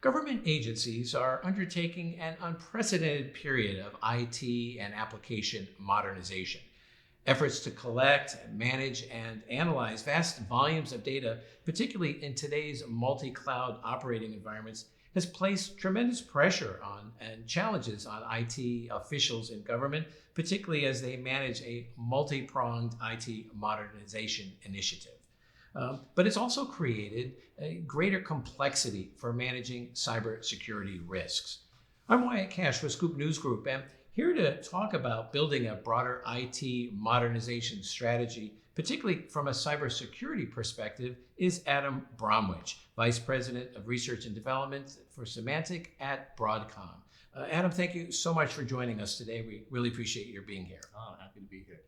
Government agencies are undertaking an unprecedented period of IT and application modernization. Efforts to collect, manage, and analyze vast volumes of data, particularly in today's multi-cloud operating environments, has placed tremendous pressure on and challenges on IT officials in government, particularly as they manage a multi-pronged IT modernization initiative. But it's also created a greater complexity for managing cybersecurity risks. I'm Wyatt Cash for Scoop News Group, and here to talk about building a broader IT modernization strategy, particularly from a cybersecurity perspective, is Adam Bromwich, Vice President of Research and Development for Symantec at Broadcom. Adam, thank you so much for joining us today. We really appreciate your being here. Oh, happy to be here.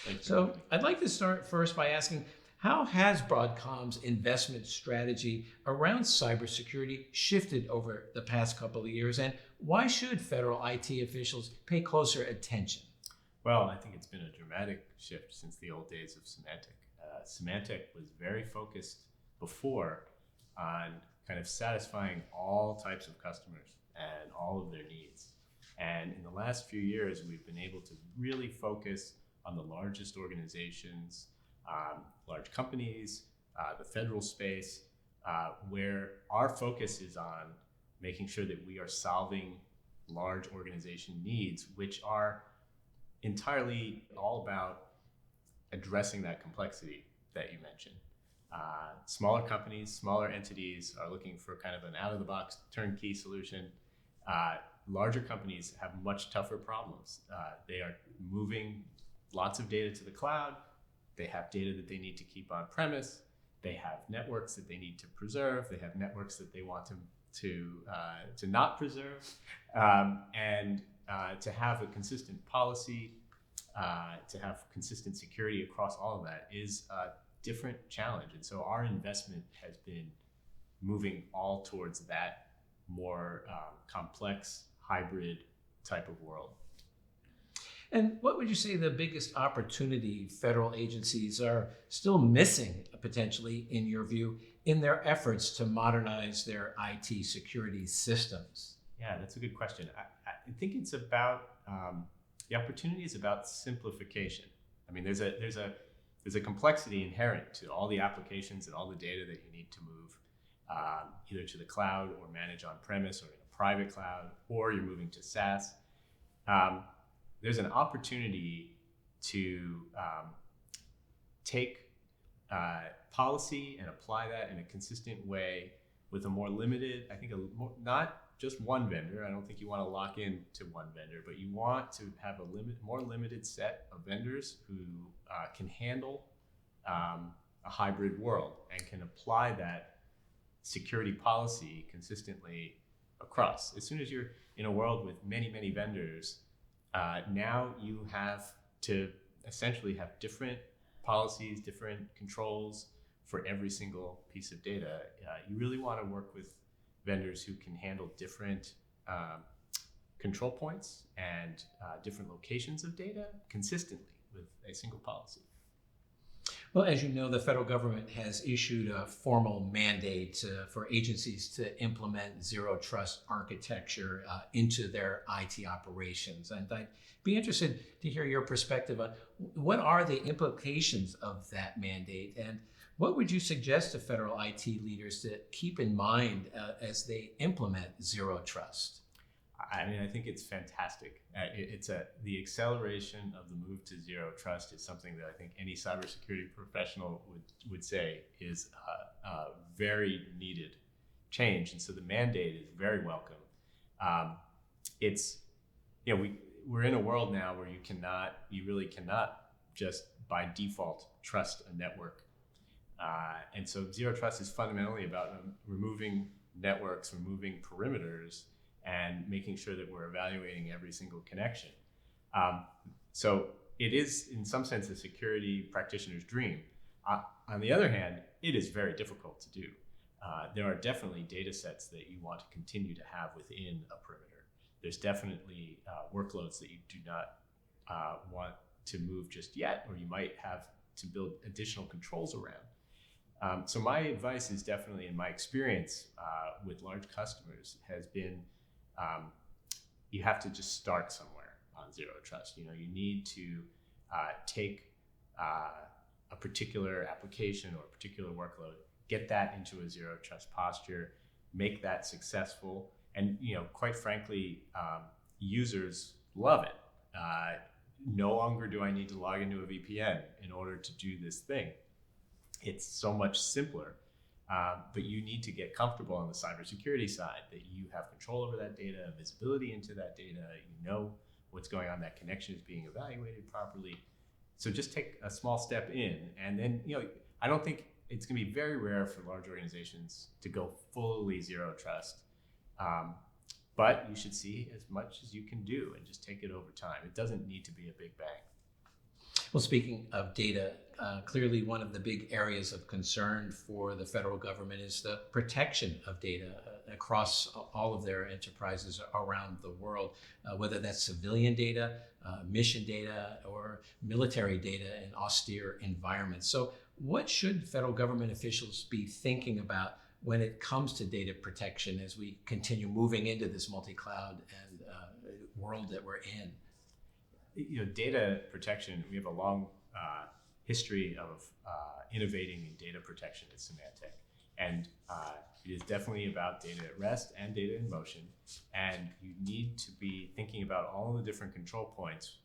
Thanks So I'd like to start first by asking, how has Broadcom's investment strategy around cybersecurity shifted over the past couple of years, and why should federal IT officials pay closer attention? Well, I think it's been a dramatic shift since the old days of Symantec. Symantec was very focused before on kind of satisfying all types of customers and all of their needs. And in the last few years, we've been able to really focus on the largest organizations, large companies, the federal space, where our focus is on making sure that we are solving large organization needs, which are entirely all about addressing that complexity that you mentioned. Smaller companies, smaller entities are looking for kind of an out-of-the-box turnkey solution. Larger companies have much tougher problems. They are moving lots of data to the cloud. They have data that they need to keep on premise. They have networks that they need to preserve. They have networks that they want to not preserve, and to have a consistent policy, to have consistent security across all of that is a different challenge. And so our investment has been moving all towards that more complex, hybrid type of world. And what would you say the biggest opportunity federal agencies are still missing, potentially, in your view, in their efforts to modernize their IT security systems? Yeah, that's a good question. I think it's about, the opportunity is about simplification. I mean, there's a complexity inherent to all the applications and all the data that you need to move either to the cloud or manage on premise or in a private cloud, or you're moving to SaaS. There's an opportunity to take policy and apply that in a consistent way with a more limited, I think, not just one vendor. I don't think you want to lock in to one vendor, but you want to have a more limited set of vendors who can handle a hybrid world and can apply that security policy consistently across. As soon as you're in a world with many, many vendors, now you have to essentially have different policies, different controls for every single piece of data. You really want to work with vendors who can handle different control points and different locations of data consistently with a single policy. Well, as you know, the federal government has issued a formal mandate for agencies to implement zero trust architecture into their IT operations. And I'd be interested to hear your perspective on what are the implications of that mandate, and what would you suggest to federal IT leaders to keep in mind as they implement zero trust? I mean, I think it's fantastic. The acceleration of the move to zero trust is something that I think any cybersecurity professional would say is a very needed change. And so the mandate is very welcome. We're in a world now where you really cannot just by default trust a network. And so zero trust is fundamentally about removing networks, removing perimeters, and making sure that we're evaluating every single connection. So it is, in some sense, a security practitioner's dream. On the other hand, it is very difficult to do. There are definitely data sets that you want to continue to have within a perimeter. There's definitely workloads that you do not want to move just yet, or you might have to build additional controls around. So my advice is definitely, in my experience with large customers, has been you have to just start somewhere on zero trust. You need to take a particular application or a particular workload, get that into a zero trust posture, make that successful, and quite frankly, users love it. No longer do I need to log into a VPN in order to do this thing. It's so much simpler, but you need to get comfortable on the cybersecurity side that you have control over that data, visibility into that data, what's going on, that connection is being evaluated properly. So just take a small step in, and then, I don't think it's gonna be very rare for large organizations to go fully zero trust. But you should see as much as you can do and just take it over time. It doesn't need to be a big bang. Well, speaking of data, clearly one of the big areas of concern for the federal government is the protection of data across all of their enterprises around the world, whether that's civilian data, mission data, or military data in austere environments. So what should federal government officials be thinking about when it comes to data protection as we continue moving into this multi-cloud and world that we're in? Data protection, we have a long history of innovating in data protection at Symantec. And it is definitely about data at rest and data in motion. And you need to be thinking about all the different control points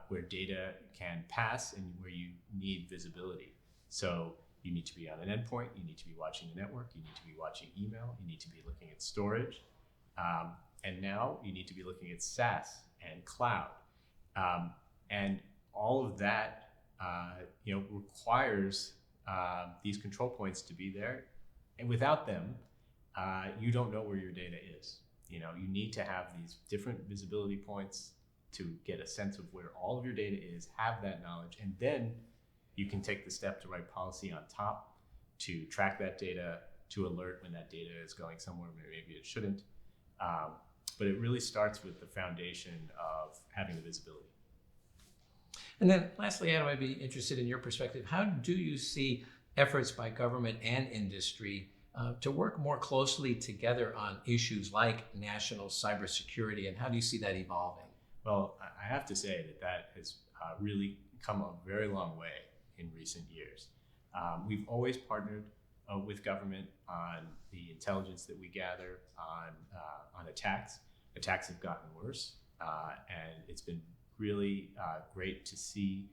where data can pass and where you need visibility. So you need to be on an endpoint, you need to be watching the network, you need to be watching email, you need to be looking at storage. And now you need to be looking at SaaS and cloud. And all of that, requires these control points to be there. And without them, you don't know where your data is. You need to have these different visibility points to get a sense of where all of your data is, have that knowledge, and then you can take the step to write policy on top to track that data, to alert when that data is going somewhere maybe it shouldn't. But it really starts with the foundation of having the visibility. And then lastly, Adam, I'd be interested in your perspective. How do you see efforts by government and industry to work more closely together on issues like national cybersecurity, and how do you see that evolving? Well, I have to say that has really come a very long way in recent years. We've always partnered with government on the intelligence that we gather on attacks. Attacks have gotten worse, and it's been really great to see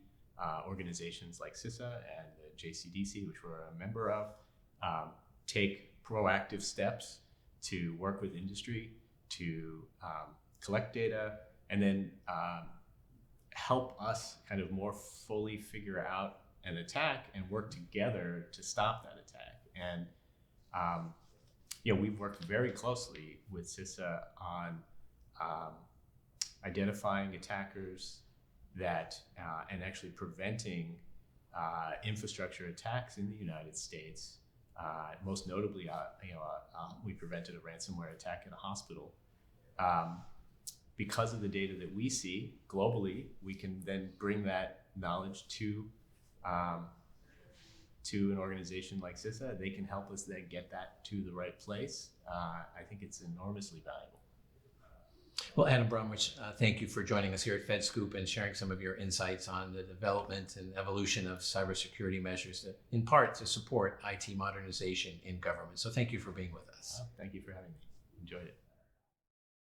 organizations like CISA and the JCDC, which we're a member of, take proactive steps to work with industry to collect data and then help us kind of more fully figure out an attack and work together to stop that attack. And we've worked very closely with CISA on identifying attackers that and actually preventing infrastructure attacks in the United States. Most notably, we prevented a ransomware attack in a hospital. Because of the data that we see globally, we can then bring that knowledge to an organization like CISA. They can help us then get that to the right place. I think it's enormously valuable. Well, Adam Bromwich, thank you for joining us here at FedScoop and sharing some of your insights on the development and evolution of cybersecurity measures, in part to support IT modernization in government. So thank you for being with us. Thank you for having me. Enjoyed it.